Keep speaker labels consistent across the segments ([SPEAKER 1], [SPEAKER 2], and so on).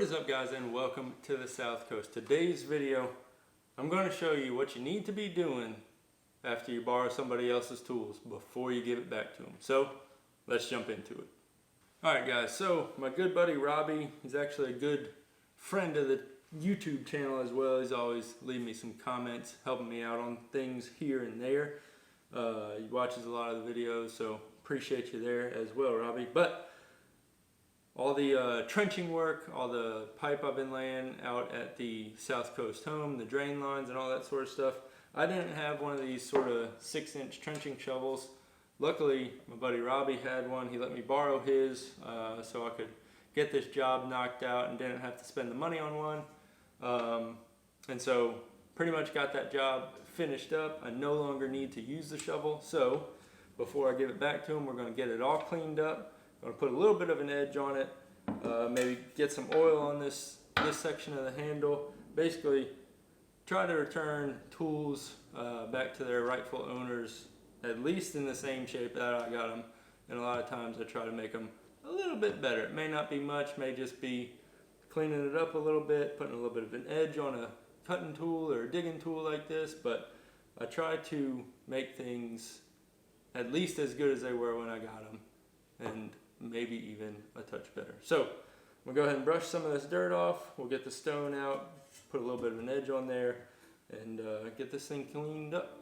[SPEAKER 1] What is up, guys, and welcome to the South Coast. Today's video, I'm going to show you what you need to be doing after you borrow somebody else's tools before you give it back to them. So let's jump into it. Alright guys, so my good buddy Robbie, he's actually a good friend of the YouTube channel as well. He's always leaving me some comments, helping me out on things here and there. He watches a lot of the videos, so appreciate you there as well, Robbie. But all the trenching work, all the pipe I've been laying out at the South Coast home, the drain lines and all that sort of stuff, I didn't have one of these sort of 6-inch trenching shovels. Luckily, my buddy Robbie had one. He let me borrow his so I could get this job knocked out and didn't have to spend the money on one. And so pretty much got that job finished up. I no longer need to use the shovel. So before I give it back to him, we're going to get it all cleaned up. I'm going to put a little bit of an edge on it, maybe get some oil on this section of the handle. Basically, try to return tools back to their rightful owners, at least in the same shape that I got them. And a lot of times I try to make them a little bit better. It may not be much, may just be cleaning it up a little bit, putting a little bit of an edge on a cutting tool or a digging tool like this, but I try to make things at least as good as they were when I got them, and maybe even a touch better. So we'll go ahead and brush some of this dirt off. We'll get the stone out, put a little bit of an edge on there, and get this thing cleaned up.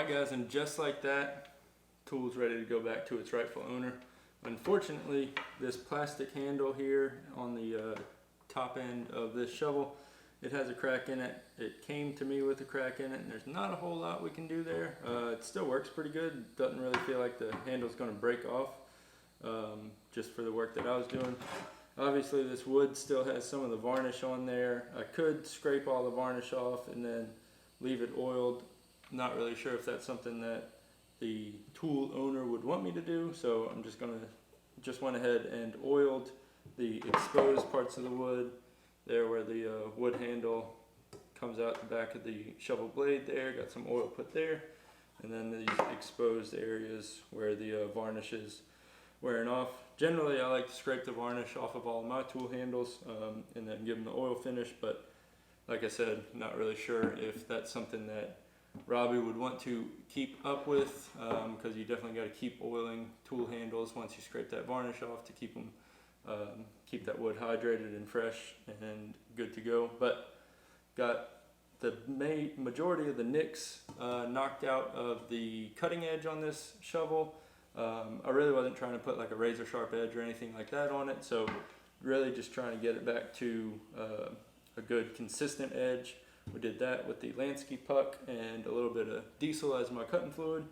[SPEAKER 1] Alright guys, and just like that, tool's ready to go back to its rightful owner. Unfortunately, this plastic handle here on the top end of this shovel, it has a crack in it. It came to me with a crack in it, and there's not a whole lot we can do there. It still works pretty good. Doesn't really feel like the handle's going to break off, just for the work that I was doing. Obviously this wood still has some of the varnish on there. I could scrape all the varnish off and then leave it oiled. Not really sure if that's something that the tool owner would want me to do, so I'm just went ahead and oiled the exposed parts of the wood there where the wood handle comes out the back of the shovel blade there. Got some oil put there, and then these exposed areas where the varnish is wearing off. Generally I like to scrape the varnish off of all of my tool handles and then give them the oil finish, but like I said, not really sure if that's something that Robbie would want to keep up with, because you definitely got to keep oiling tool handles once you scrape that varnish off to keep them, keep that wood hydrated and fresh and good to go. But got the majority of the nicks knocked out of the cutting edge on this shovel. I really wasn't trying to put like a razor sharp edge or anything like that on it, so really just trying to get it back to a good consistent edge. We did that with the Lansky puck and a little bit of diesel as my cutting fluid.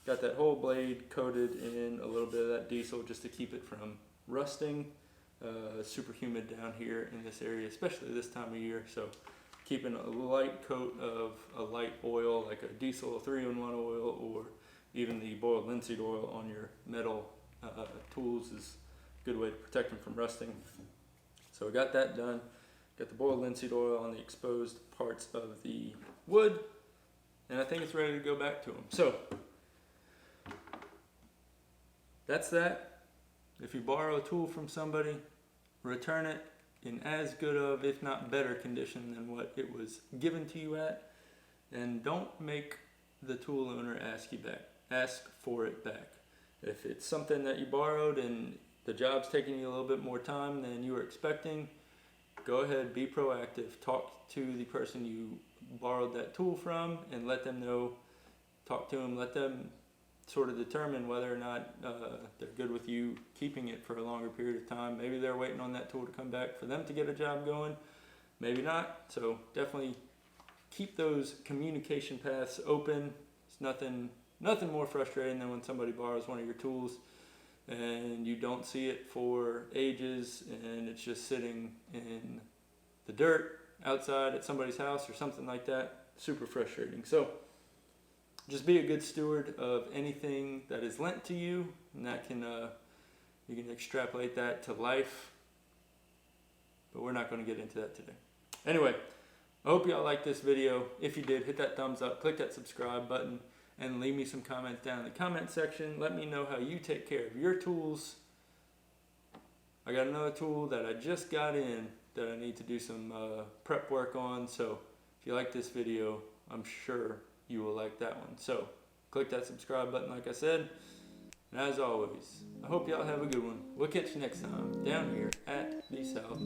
[SPEAKER 1] Got that whole blade coated in a little bit of that diesel just to keep it from rusting. Super humid down here in this area, especially this time of year, so keeping a light coat of a light oil like a diesel 3-in-1 oil or even the boiled linseed oil on your metal tools is a good way to protect them from rusting. So we got that done. Got the boiled linseed oil on the exposed parts of the wood, and I think it's ready to go back to them. So that's that. If you borrow a tool from somebody, return it in as good of, if not better condition than what it was given to you at, and don't make the tool owner ask you back. Ask for it back. If it's something that you borrowed and the job's taking you a little bit more time than you were expecting, go ahead, be proactive. Talk to the person you borrowed that tool from and let them know. Talk to them, let them sort of determine whether or not they're good with you keeping it for a longer period of time. Maybe they're waiting on that tool to come back for them to get a job going. Maybe not. So definitely keep those communication paths open. It's nothing more frustrating than when somebody borrows one of your tools and you don't see it for ages and it's just sitting in the dirt outside at somebody's house or something like that. Super frustrating. So just be a good steward of anything that is lent to you, and that can you can extrapolate that to life, but we're not going to get into that today. Anyway, I hope y'all liked this video. If you did, hit that thumbs up, click that subscribe button, and leave me some comments down in the comment section. Let me know how you take care of your tools. I got another tool that I just got in that I need to do some prep work on, so if you like this video, I'm sure you will like that one. So click that subscribe button like I said, and as always, I hope y'all have a good one. We'll catch you next time down here at the South